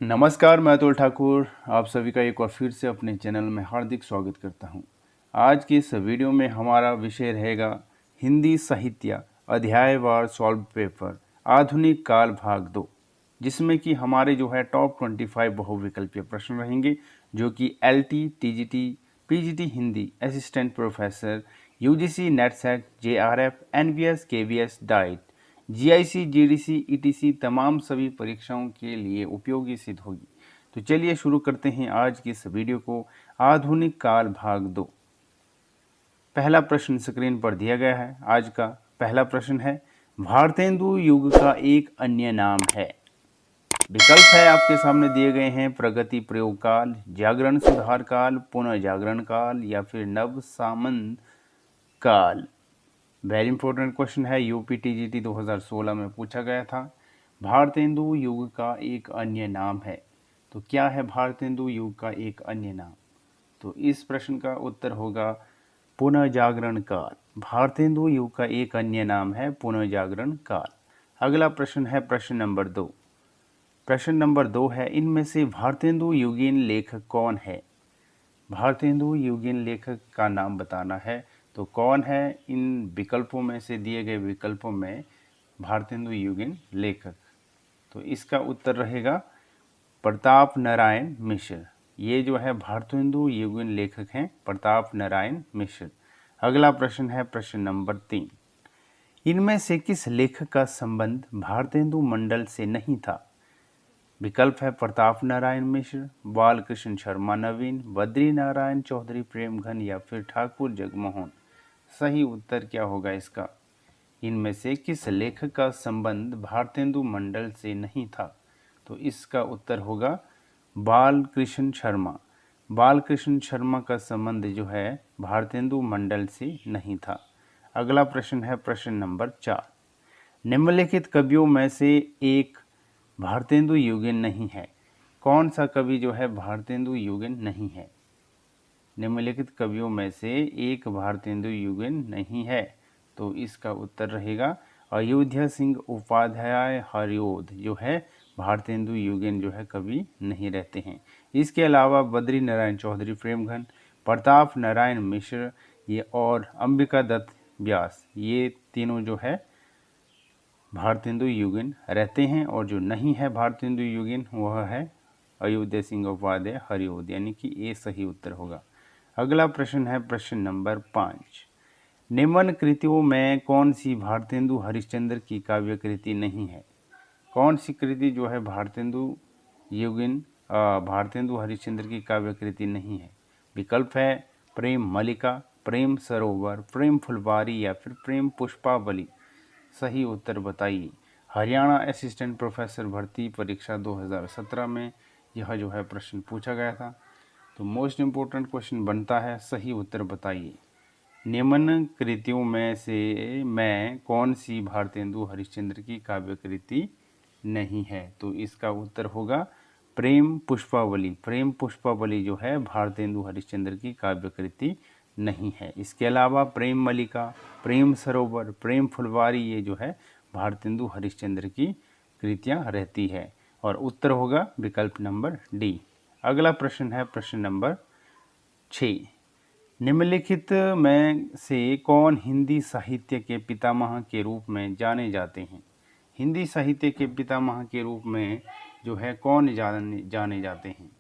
नमस्कार, मैं अतुल ठाकुर आप सभी का एक बार फिर से अपने चैनल में हार्दिक स्वागत करता हूं। आज की इस वीडियो में हमारा विषय रहेगा हिंदी साहित्य अध्यायवार सॉल्व पेपर आधुनिक काल भाग 2, जिसमें कि हमारे जो है टॉप 25 बहुविकल्पीय प्रश्न रहेंगे, जो कि LT, TGT, PGT Hindi, assistant professor, UGC, NET SET, JRF, NVS, KVS, DIET, GIC, GDC, etc तमाम सभी परीक्षाओं के लिए उपयोगी सिद्ध होगी। तो चलिए शुरू करते हैं आज की इस वीडियो को। आधुनिक काल भाग 2। पहला प्रश्न स्क्रीन पर दिया गया है। आज का पहला प्रश्न है, भारतेंदु युग का एक अन्य नाम है। विकल्प है आपके सामने दिए गए हैं, प्रगति प्रयोग काल, जागरण सुधार काल, पुनः जागरण काल या फिर नव सामंत काल। वेरी इंपॉर्टेंट क्वेश्चन है, यूपीटीजीटी 2016 में पूछा गया था। भारतेंदु युग का एक अन्य नाम है। तो क्या है भारतेंदु युग का एक अन्य नाम? तो इस प्रश्न का उत्तर होगा पुनः जागरण काल। भारतेंदु युग का एक अन्य नाम है पुनः जागरण काल। अगला प्रश्न है प्रश्न नंबर 2। प्रश्न नंबर 2 है, इनमें से भारतेंदु युगीन लेखक कौन है? भारतेंदु युगीन लेखक का नाम बताना है। तो कौन है इन विकल्पों में से, दिए गए विकल्पों में भारतेंदु युगीन लेखक? तो इसका उत्तर रहेगा प्रताप नारायण मिश्र। ये जो है भारतेंदु युगीन लेखक हैं प्रताप नारायण मिश्र। अगला प्रश्न है प्रश्न नंबर 3। इनमें से किस लेखक का संबंध भारतेंदु मंडल से नहीं था? विकल्प है प्रताप नारायण मिश्र, बालकृष्ण शर्मा नवीन, बद्री नारायण चौधरी प्रेमघन या फिर ठाकुर जगमोहन। सही उत्तर क्या होगा इसका? इनमें से किस लेखक का संबंध भारतेंदु मंडल से नहीं था? तो इसका उत्तर होगा बालकृष्ण शर्मा। बालकृष्ण शर्मा का संबंध जो है भारतेंदु मंडल से नहीं था। अगला प्रश्न है प्रश्न नंबर 4। निम्नलिखित कवियों में से एक भारतेंदु युगीन नहीं है। कौन सा कवि जो है भारतेंदु युगीन नहीं है? निम्नलिखित कवियों में से एक भारतेंदु युगीन नहीं है। तो इसका उत्तर रहेगा अयोध्या सिंह उपाध्याय हरिओद जो है भारतेंदु युगीन जो है कवि नहीं रहते हैं। इसके अलावा बद्री नारायण चौधरी प्रेमघन, प्रताप नारायण मिश्र ये और अंबिका दत्त व्यास, ये तीनों जो है भारतेंदु युगीन रहते हैं। और जो नहीं है भारतेंदु युगीन वह है अयोध्या सिंह उपाध्याय हरिओद, यानी कि ये सही उत्तर होगा। अगला प्रश्न है प्रश्न नंबर 5। निम्न कृतियों में कौन सी भारतेंदु हरिश्चंद्र की काव्य कृति नहीं है? कौन सी कृति जो है भारतेंदु युगीन भारतेंदु हरिश्चंद्र की काव्य कृति नहीं है? विकल्प है प्रेम मलिका, प्रेम सरोवर, प्रेम फुलवारी या फिर प्रेम पुष्पावली। सही उत्तर बताइए। हरियाणा असिस्टेंट प्रोफेसर भर्ती परीक्षा 2017 में यह जो है प्रश्न पूछा गया था। तो मोस्ट इम्पोर्टेंट क्वेश्चन बनता है, सही उत्तर बताइए। निम्न कृतियों में से मैं कौन सी भारतेंदु हरिश्चंद्र की काव्य कृति नहीं है? तो इसका उत्तर होगा प्रेम पुष्पावली। प्रेम पुष्पावली जो है भारतेंदु हरिश्चंद्र की काव्य कृति नहीं है। इसके अलावा प्रेम मलिका, प्रेम सरोवर, प्रेम फुलवारी ये जो है भारतेंदु हरिश्चंद्र की कृतियां रहती है। और उत्तर होगा विकल्प नंबर डी। अगला प्रश्न है प्रश्न नंबर 6। निम्नलिखित में से कौन हिंदी साहित्य के पितामह के रूप में जाने जाते हैं? हिंदी साहित्य के पितामह के रूप में जो है कौन जाने जाते हैं?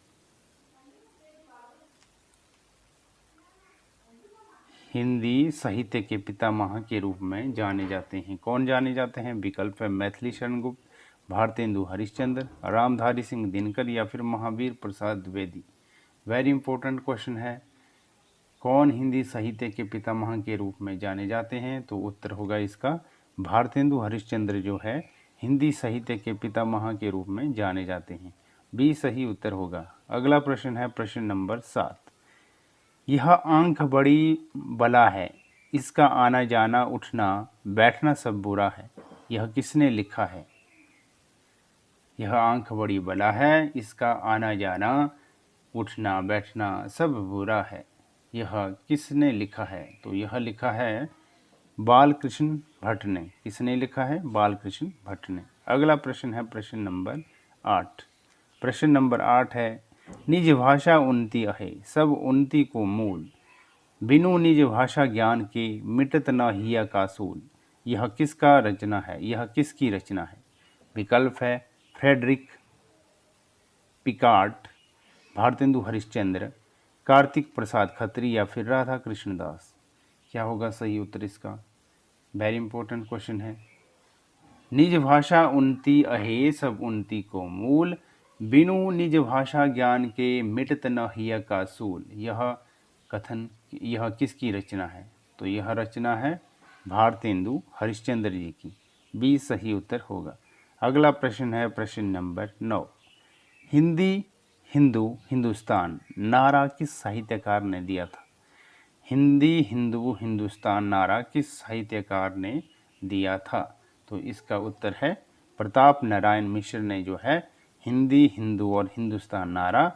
हिंदी साहित्य के पितामह के रूप में जाने जाते हैं। कौन जाने जाते हैं? विकल्प है मैथिली शरण गुप्त, भारतेंदु हरिश्चंद्र, रामधारी सिंह दिनकर या फिर Mahavir Prasad Dwivedi. Very important question है, कौन हिंदी साहित्य के पितामह के रूप में जाने जाते हैं? तो उत्तर होगा इसका भारतेंदु हरिश्चंद्र जो है हिंदी साहित्य के पितामह के रूप में जाने जाते हैं। बी सही उत्तर होगा। अगला प्रश्न है प्रश्न नंबर 7। यह आंख बड़ी बला है, इसका आना जाना उठना बैठना सब बुरा है। यह किसने लिखा है? यह आंख बड़ी बला है, इसका आना जाना उठना बैठना सब बुरा है। यह किसने लिखा है? तो यह लिखा है बालकृष्ण भट्ट ने। किसने लिखा है? बालकृष्ण भट्ट ने। अगला प्रश्न है प्रश्न नंबर 8। प्रश्न नंबर 8 है, निज भाषा उन्नति अहे सब उन्नति को मूल, बिनु निज भाषा ज्ञान के मिटत न हिया का सूल। यह किसका रचना है, यह किसकी रचना है? विकल्प है फ्रेडरिक पिकार्ट, भारतेंदु हरिश्चंद्र, कार्तिक प्रसाद खत्री या फिर राधा कृष्ण दास। क्या होगा सही उत्तर इसका? वेरी इंपॉर्टेंट क्वेश्चन है। निज भाषा उन्नति अहे सब उन्नति को मूल, बिनु निज भाषा ज्ञान के मिटत न हिय का सूल। यह किसकी रचना है? तो यह रचना है भारतेंदु हरिश्चंद्र जी की। बी सही उत्तर होगा। अगला प्रश्न है प्रश्न नंबर 9, हिंदी हिंदू हिंदुस्तान नारा किस साहित्यकार ने दिया था? हिंदी हिंदू हिंदुस्तान नारा किस साहित्यकार ने दिया था? तो इसका उत्तर है प्रताप नारायण मिश्र ने जो है हिंदी हिंदू और हिंदुस्तान नारा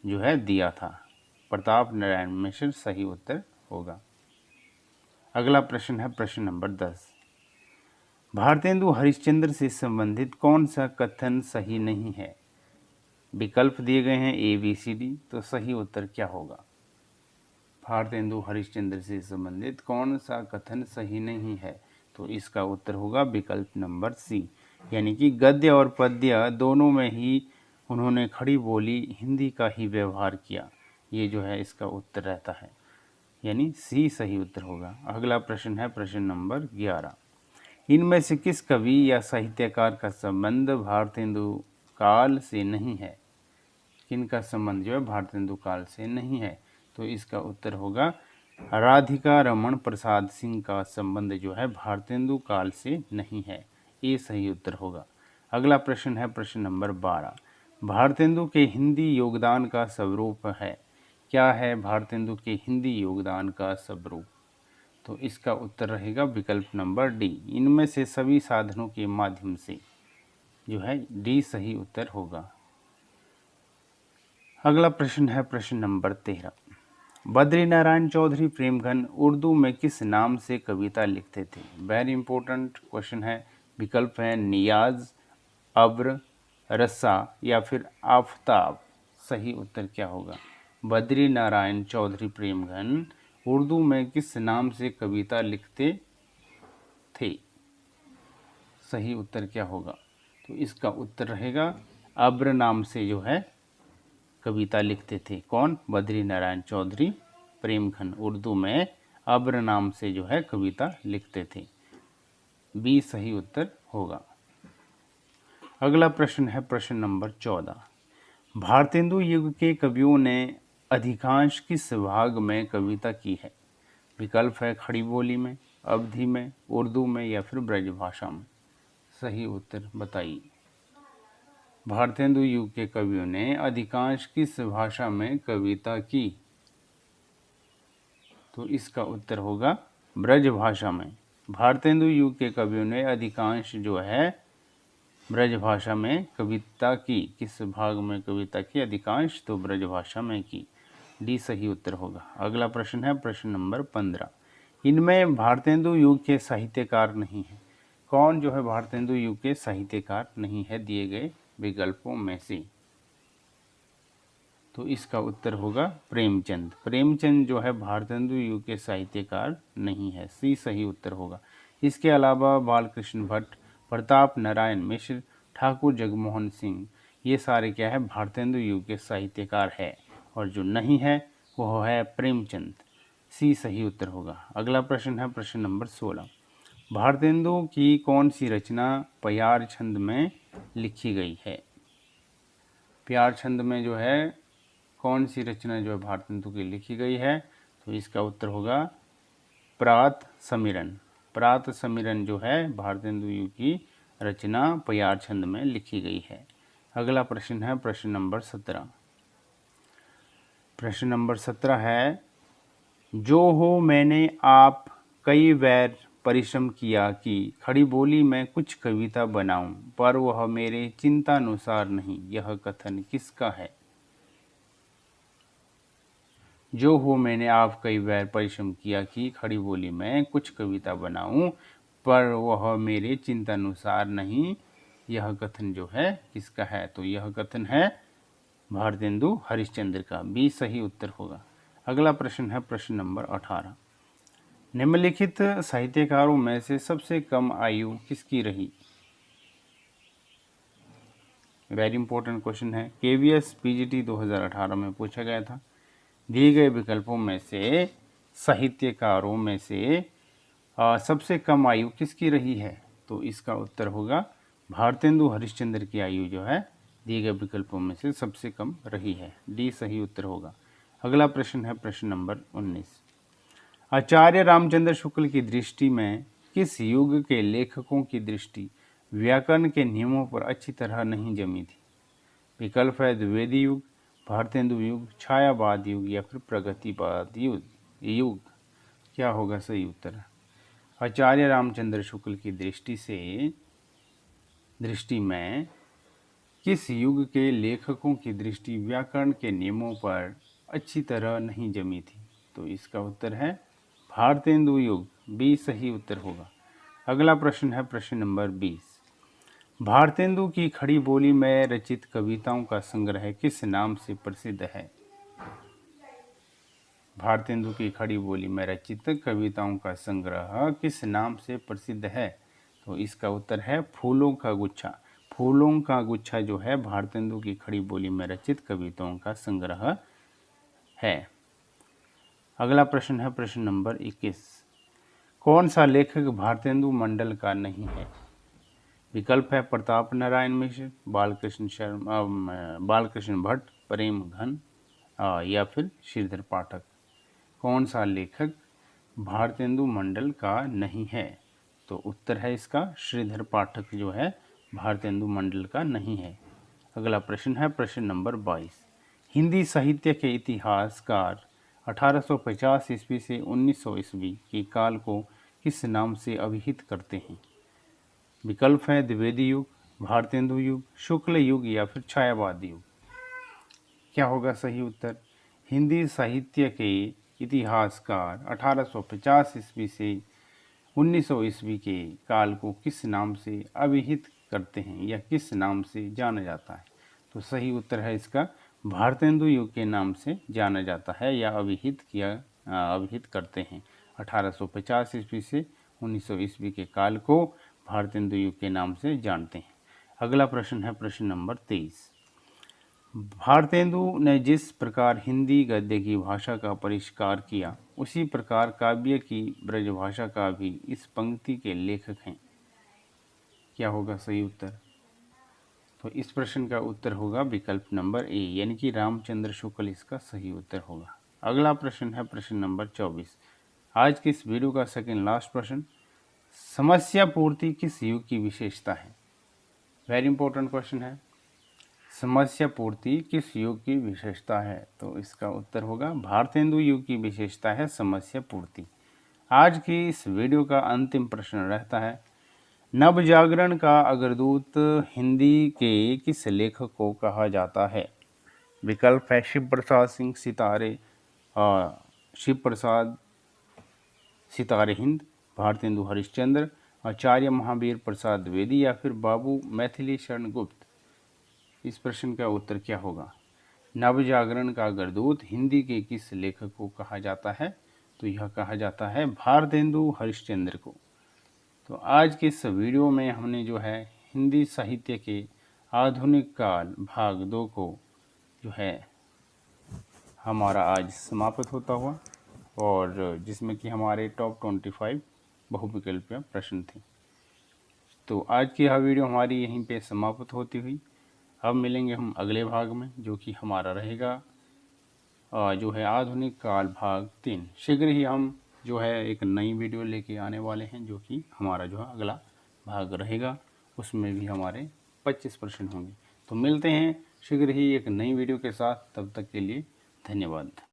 जो है दिया था। प्रताप नारायण मिश्र सही उत्तर होगा। अगला प्रश्न है प्रश्न नंबर 10, भारतेंदु हरिश्चंद्र से संबंधित कौन सा कथन सही नहीं है? विकल्प दिए गए हैं ए बी सी डी। तो सही उत्तर क्या होगा? भारतेंदु हरिश्चंद्र से संबंधित कौन सा कथन सही नहीं है? तो इसका उत्तर होगा विकल्प नंबर सी, यानी कि गद्य और पद्य दोनों में ही उन्होंने खड़ी बोली हिंदी का ही व्यवहार किया। ये जो है इसका उत्तर रहता है, यानी सी सही उत्तर होगा। अगला प्रश्न है प्रश्न नंबर 11, इनमें से किस कवि या साहित्यकार का संबंध भारतेंदु काल से नहीं है? किनका संबंध जो है भारतेंदु काल से नहीं है? तो इसका उत्तर होगा राधिका रमन प्रसाद सिंह का संबंध जो है भारतेंदु काल से नहीं है। ये सही उत्तर होगा। अगला प्रश्न है प्रश्न नंबर 12, भारतेंदु के हिंदी योगदान का स्वरूप है? क्या है भारतेंदु के हिंदी योगदान का स्वरूप? तो इसका उत्तर रहेगा विकल्प नंबर डी, इनमें से सभी साधनों के माध्यम से जो है डी सही उत्तर होगा। अगला प्रश्न है प्रश्न नंबर 13, बद्रीनारायण चौधरी प्रेमघन उर्दू में किस नाम से कविता लिखते थे? वेरी इंपॉर्टेंट क्वेश्चन है। विकल्प है नियाज, अब्र, रस्सा या फिर आफताब। सही उत्तर क्या होगा? बद्रीनारायण चौधरी प्रेमघन उर्दू में किस नाम से कविता लिखते थे? सही उत्तर क्या होगा? तो इसका उत्तर रहेगा अब्र नाम से जो है कविता लिखते थे। कौन? बद्रीनारायण चौधरी प्रेमघन उर्दू में अब्र नाम से जो है कविता लिखते थे। बी सही उत्तर होगा। अगला प्रश्न है प्रश्न नंबर 14, भारतेंदु युग के कवियों ने अधिकांश किस भाग में कविता की है? विकल्प है खड़ी बोली में, अवधी में, उर्दू में या फिर ब्रजभाषा में। सही उत्तर बताइए। भारतेंदु युग के कवियों ने अधिकांश किस भाषा में कविता की? तो इसका उत्तर होगा ब्रजभाषा में। भारतेंदु युग के कवियों ने अधिकांश जो है ब्रजभाषा में कविता की। किस भाग में कविता की? अधिकांश तो ब्रजभाषा में की। डी सही उत्तर होगा। अगला प्रश्न है प्रश्न नंबर 15, इनमें भारतेंदु युग के साहित्यकार नहीं है। कौन जो है भारतेंदु युग के साहित्यकार नहीं है दिए गए विकल्पों में से? तो इसका उत्तर होगा प्रेमचंद। प्रेमचंद जो है भारतेंदु युग के साहित्यकार नहीं है। सी सही उत्तर होगा। इसके अलावा बालकृष्ण भट्ट, प्रताप नारायण मिश्र, ठाकुर जगमोहन सिंह, ये सारे क्या है भारतेंदु युग के साहित्यकार है, और जो नहीं है वह है प्रेमचंद। सी सही उत्तर होगा। अगला प्रश्न है प्रश्न नंबर 16, भारतेंदु की कौन सी रचना प्यार छंद में लिखी गई है? प्यार छंद में जो है कौन सी रचना जो है भारतेंदु की लिखी गई है? तो इसका उत्तर होगा प्रात समीरण। प्रात समीरण जो है भारतेंदु युग की रचना प्यार छंद में लिखी गई है। अगला प्रश्न है प्रश्न नंबर 17। प्रश्न नंबर 17 है, जो हो मैंने आप कई बार परिश्रम किया कि खड़ी बोली में कुछ कविता बनाऊं, पर वह मेरे चिंतानुसार नहीं। यह कथन किसका है? जो हो मैंने आप कई बार परिश्रम किया कि खड़ी बोली में कुछ कविता बनाऊं, पर वह मेरे चिंतानुसार नहीं। यह कथन जो है किसका है? तो यह कथन है भारतेंदु हरिश्चंद्र का। बी सही उत्तर होगा। अगला प्रश्न है प्रश्न नंबर 18। निम्नलिखित साहित्यकारों में से सबसे कम आयु किसकी रही? वेरी इंपॉर्टेंट क्वेश्चन है, KVS PGT 2018 में पूछा गया था। दिए गए विकल्पों में से साहित्यकारों में से सबसे कम आयु किसकी रही है? तो इसका उत्तर होगा भारतेंदु हरिश्चंद्र की आयु जो है दिए गए विकल्पों में से सबसे कम रही है। डी सही उत्तर होगा। अगला प्रश्न है प्रश्न नंबर 19। आचार्य रामचंद्र शुक्ल की दृष्टि में किस युग के लेखकों की दृष्टि व्याकरण के नियमों पर अच्छी तरह नहीं जमी थी? विकल्प है द्विवेदी युग, भारतेंदु युग, छायावाद युग या फिर प्रगतिवाद युग। क्या होगा सही उत्तर? आचार्य रामचंद्र शुक्ल की दृष्टि में किस युग के लेखकों की दृष्टि व्याकरण के नियमों पर अच्छी तरह नहीं जमी थी? तो इसका उत्तर है भारतेंदु युग। बी सही उत्तर होगा। अगला प्रश्न है प्रश्न नंबर 20। भारतेंदु की खड़ी बोली में रचित कविताओं का संग्रह किस नाम से प्रसिद्ध है? भारतेंदु की खड़ी बोली में रचित कविताओं का संग्रह किस नाम से प्रसिद्ध है? तो इसका उत्तर है फूलों का गुच्छा। फूलों का गुच्छा जो है भारतेंदु की खड़ी बोली में रचित कविताओं का संग्रह है। अगला प्रश्न है प्रश्न नंबर 21। कौन सा लेखक भारतेंदु मंडल का नहीं है? विकल्प है प्रताप नारायण मिश्र, बालकृष्ण भट्ट, प्रेम घन या फिर श्रीधर पाठक। कौन सा लेखक भारतेंदु मंडल का नहीं है? तो उत्तर है इसका श्रीधर पाठक जो है भारतेंदु मंडल का नहीं है। अगला प्रश्न है प्रश्न नंबर 22। हिंदी साहित्य के इतिहासकार 1850 ईस्वी से 1900 ईस्वी के काल को किस नाम से अभिहित करते हैं? विकल्प है द्विवेदी युग, भारतेंदु युग, शुक्ल युग या फिर छायावाद युग। क्या होगा सही उत्तर? हिंदी साहित्य के इतिहासकार 1850 ईस्वी से 1900 ईस्वी के काल को किस नाम से अभिहित करते हैं या किस नाम से जाना जाता है? तो सही उत्तर है इसका भारतेंदु युग के नाम से जाना जाता है या अभिहित करते हैं। 1850 ईस्वी से 1900 ईस्वी के काल को भारतेंदु युग के नाम से जानते हैं। अगला प्रश्न है प्रश्न नंबर 23। भारतेंदु ने जिस प्रकार हिंदी गद्य की भाषा का परिष्कार किया उसी प्रकार काव्य की ब्रजभाषा का भी इस पंक्ति के लेखक हैं। क्या होगा सही उत्तर? तो इस प्रश्न का उत्तर होगा विकल्प नंबर ए, यानी कि रामचंद्र शुक्ल इसका सही उत्तर होगा। अगला प्रश्न है प्रश्न नंबर 24। आज की इस वीडियो का सेकंड लास्ट प्रश्न, समस्या पूर्ति किस युग की विशेषता है? वेरी इंपॉर्टेंट क्वेश्चन है। समस्या पूर्ति किस युग की विशेषता है? तो इसका उत्तर होगा भारतेंदु युग की विशेषता है समस्या पूर्ति। आज की इस वीडियो का अंतिम प्रश्न रहता है, नवजागरण का अग्रदूत हिंदी के किस लेखक को कहा जाता है? विकल्प है शिव प्रसाद सिंह सितारे, शिव प्रसाद सितारे हिंद, भारतेंदु हरिश्चंद्र, आचार्य महावीर प्रसाद द्विवेदी या फिर बाबू मैथिली शरण गुप्त। इस प्रश्न का उत्तर क्या होगा? नवजागरण का अग्रदूत हिंदी के किस लेखक को कहा जाता है? तो यह कहा जाता है भारतेंदु हरिश्चंद्र को। तो आज के इस वीडियो में हमने जो है हिंदी साहित्य के आधुनिक काल भाग 2 को जो है हमारा आज समाप्त होता हुआ, और जिसमें कि हमारे टॉप 25 बहुविकल्पीय प्रश्न थे। तो आज की यह वीडियो हमारी यहीं पे समाप्त होती हुई। अब मिलेंगे हम अगले भाग में, जो कि हमारा रहेगा जो है आधुनिक काल भाग 3। शीघ्र ही हम जो है एक नई वीडियो लेके आने वाले हैं, जो कि हमारा जो है अगला भाग रहेगा। उसमें भी हमारे 25 प्रश्न होंगे। तो मिलते हैं शीघ्र ही एक नई वीडियो के साथ। तब तक के लिए धन्यवाद।